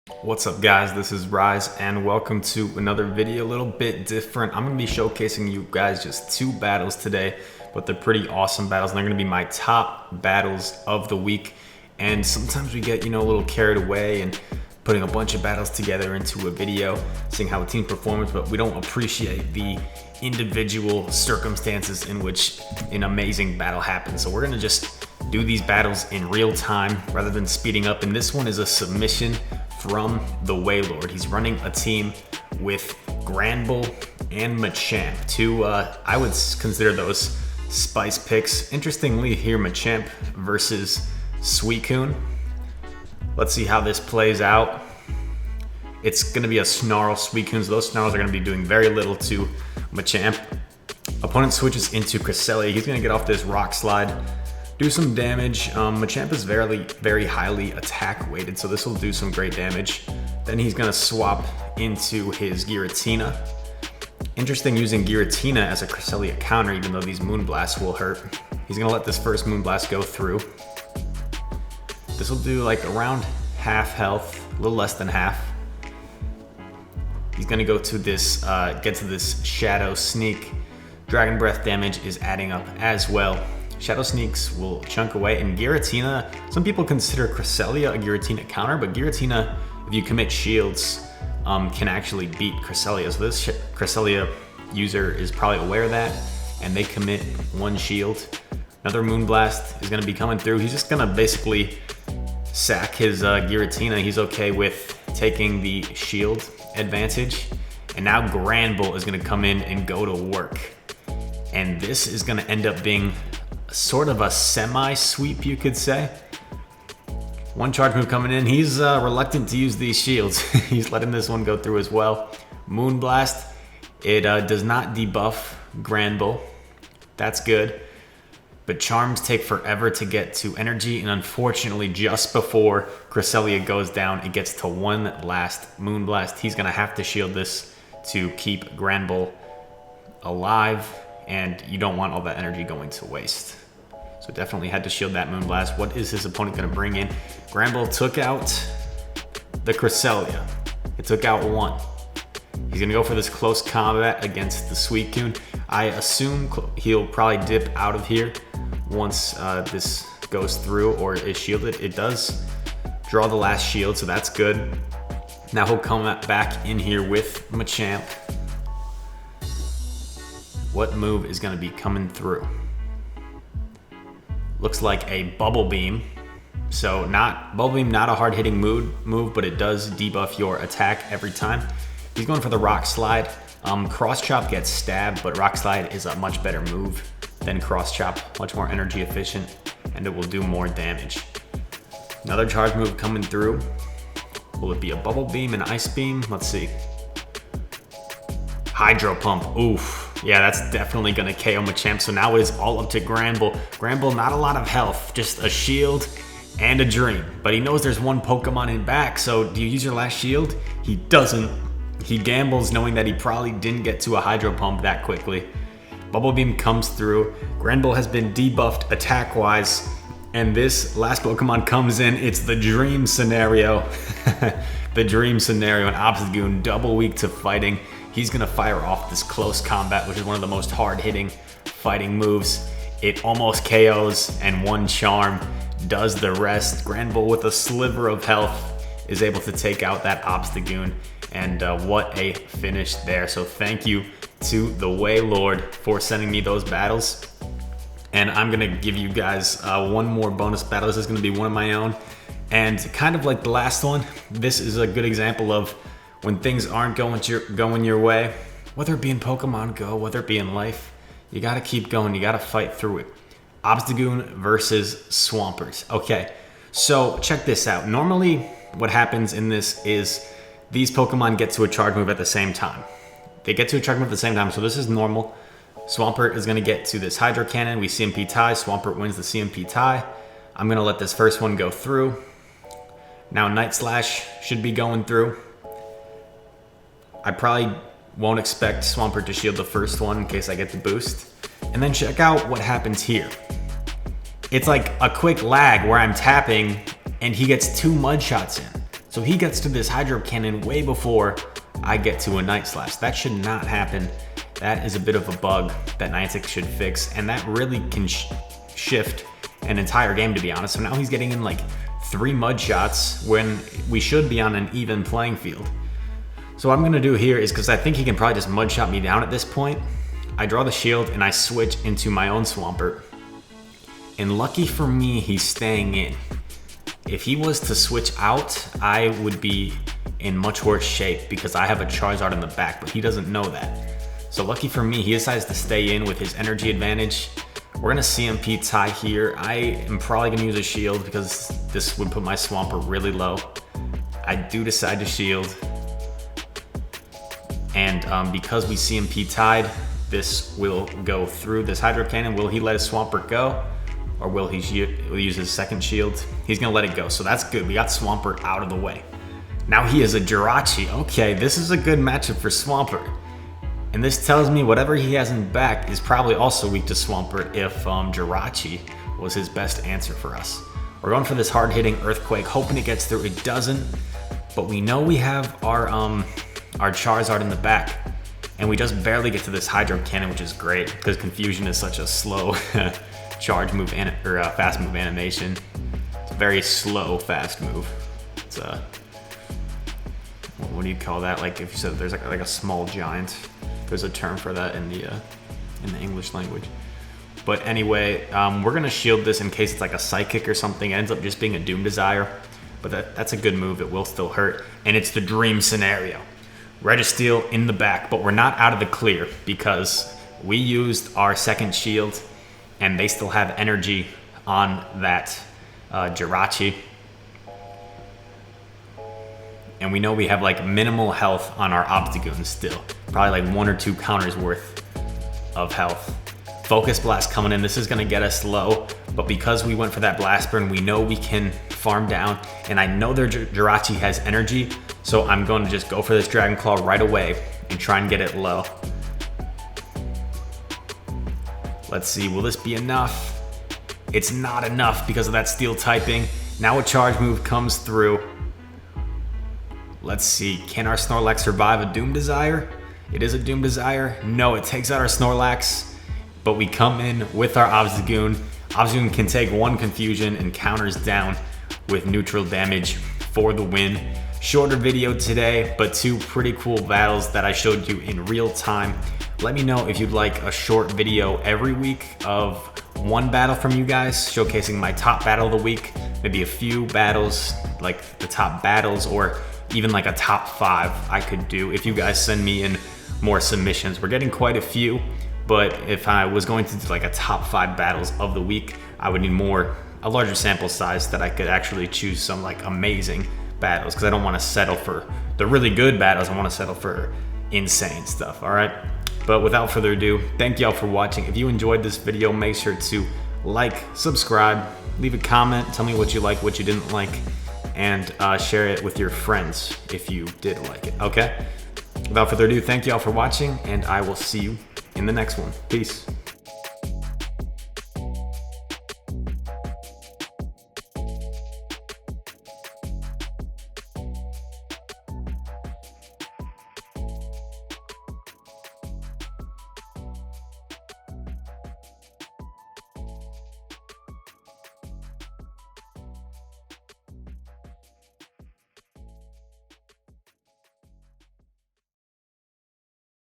What's up guys, this is Rise and welcome to another video, a little bit different. I'm going to be showcasing you guys just two battles today, but they're pretty awesome battles and they're going to be my top battles of the week. And sometimes we get, a little carried away and putting a bunch of battles together into a video, seeing how a team performs, but we don't appreciate the individual circumstances in which an amazing battle happens. So we're going to just do these battles in real time rather than speeding up. And this one is a submission from the Wailord. He's running a team with Granbull and Machamp. Two, I would consider those spice picks. Interestingly here, Machamp versus Suicune. Let's see how this plays out. It's gonna be a Snarl Suicune, so those Snarls are gonna be doing very little to Machamp. Opponent switches into Cresselia. He's gonna get off this Rock Slide, do some damage. Machamp is very highly attack weighted, so this will do some great damage. Then he's gonna swap into his Giratina. Interesting using Giratina as a Cresselia counter, even though these Moonblasts will hurt. He's gonna let this first Moonblast go through. This will do like around half health, a little less than half. He's gonna go to this, get to this Shadow Sneak. Dragon Breath damage is adding up as well. Shadow Sneaks will chunk away, and Giratina, some people consider Cresselia a Giratina counter, but Giratina, if you commit shields, can actually beat Cresselia. So this Cresselia user is probably aware of that, and they commit one shield. Another Moonblast is gonna be coming through. He's just gonna basically sack his Giratina. He's okay with taking the shield advantage. And now Granbull is gonna come in and go to work. And this is gonna end up being sort of a semi-sweep, you could say. One charge move coming in. He's reluctant to use these shields. He's letting this one go through as well. Moonblast, it does not debuff Granbull. That's good. But charms take forever to get to energy, and unfortunately just before Cresselia goes down, it gets to one last Moonblast. He's gonna have to shield this to keep Granbull alive, and you don't want all that energy going to waste. So definitely had to shield that Moonblast. What is his opponent gonna bring in? Granbull took out the Cresselia. It took out one. He's gonna go for this close combat against the Suicune. I assume he'll probably dip out of here once this goes through or is shielded. It does draw the last shield, so that's good. Now he'll come back in here with Machamp. What move is gonna be coming through? Looks like a Bubble Beam. So Bubble Beam, not a hard hitting move, but it does debuff your attack every time. He's going for the Rock Slide. Cross Chop gets stabbed, but Rock Slide is a much better move than Cross Chop, much more energy efficient, and it will do more damage. Another charge move coming through. Will it be a Bubble Beam and Ice Beam? Let's see. Hydro Pump, oof. Yeah, that's definitely gonna KO Machamp, so now it is all up to Granbull. Granbull, not a lot of health, just a shield and a dream. But he knows there's one Pokemon in back, so do you use your last shield? He doesn't. He gambles knowing that he probably didn't get to a Hydro Pump that quickly. Bubble Beam comes through. Granbull has been debuffed attack-wise, and this last Pokemon comes in. It's the Dream scenario. The Dream scenario, an Obstagoon, double weak to fighting. He's gonna fire off this close combat, which is one of the most hard-hitting fighting moves. It almost KOs, and one charm does the rest. Granbull, with a sliver of health, is able to take out that Obstagoon, and what a finish there. So thank you to the Wailord for sending me those battles. And I'm gonna give you guys one more bonus battle. This is gonna be one of my own. And kind of like the last one, this is a good example of when things aren't going your way, whether it be in Pokemon Go, whether it be in life, you gotta keep going, you gotta fight through it. Obstagoon versus Swampert. Okay, so check this out. Normally, what happens in this is these Pokemon get to a charge move at the same time. They get to a charge move at the same time, so this is normal. Swampert is gonna get to this Hydro Cannon. We CMP tie, Swampert wins the CMP tie. I'm gonna let this first one go through. Now Night Slash should be going through. I probably won't expect Swampert to shield the first one in case I get the boost. And then check out what happens here. It's like a quick lag where I'm tapping and he gets two mud shots in. So he gets to this Hydro Cannon way before I get to a Night Slash. That should not happen. That is a bit of a bug that Niantic should fix, and that really can shift an entire game, to be honest. So now he's getting in like 3 mud shots when we should be on an even playing field. So what I'm gonna do here is, because I think he can probably just mud shot me down at this point, I draw the shield and I switch into my own Swampert. And lucky for me, he's staying in. If he was to switch out, I would be in much worse shape because I have a Charizard in the back, but he doesn't know that. So lucky for me, he decides to stay in with his energy advantage. We're gonna CMP tie here. I am probably gonna use a shield because this would put my Swampert really low. I do decide to shield. And because we CMP tied, this will go through this Hydro Cannon. Will he let his Swampert go? Or will he use his second shield? He's gonna let it go, so that's good. We got Swampert out of the way. Now he is a Jirachi. Okay, this is a good matchup for Swampert. And this tells me whatever he has in back is probably also weak to Swampert if Jirachi was his best answer for us. We're going for this hard-hitting Earthquake, hoping it gets through. It doesn't, but we know we have our Charizard in the back, and we just barely get to this Hydro Cannon, which is great because Confusion is such a slow charge move or fast move animation. It's a very slow fast move. It's a what do you call that? Like if you said there's like a small giant. There's a term for that in the English language. But anyway, we're gonna shield this in case it's like a Psychic or something. It ends up just being a Doom Desire, but that's a good move. It will still hurt, and it's the dream scenario. Registeel in the back, but we're not out of the clear because we used our second shield, and they still have energy on that Jirachi. And we know we have like minimal health on our Obstagoon still. Probably like 1 or 2 counters worth of health. Focus Blast coming in, this is gonna get us low, but because we went for that Blast Burn, we know we can farm down, and I know their Jirachi has energy, so I'm going to just go for this Dragon Claw right away and try and get it low. Let's see, will this be enough? It's not enough because of that Steel typing. Now a charge move comes through. Let's see, can our Snorlax survive a Doom Desire? It is a Doom Desire. No, it takes out our Snorlax, but we come in with our Obstagoon. Obstagoon can take 1 Confusion and counters down with neutral damage for the win. Shorter video today, but 2 pretty cool battles that I showed you in real time. Let me know if you'd like a short video every week of 1 battle from you guys, showcasing my top battle of the week, maybe a few battles, like the top battles, or even like a top 5 I could do if you guys send me in more submissions. We're getting quite a few, but if I was going to do like a top 5 battles of the week, I would need a larger sample size that I could actually choose some like amazing battles, because I don't want to settle for the really good battles. I want to settle for insane stuff, all right? But without further ado, thank y'all for watching. If you enjoyed this video, make sure to like, subscribe, leave a comment, tell me what you like, what you didn't like, and share it with your friends if you did like it, okay? Without further ado, thank you all for watching, and I will see you in the next one. Peace.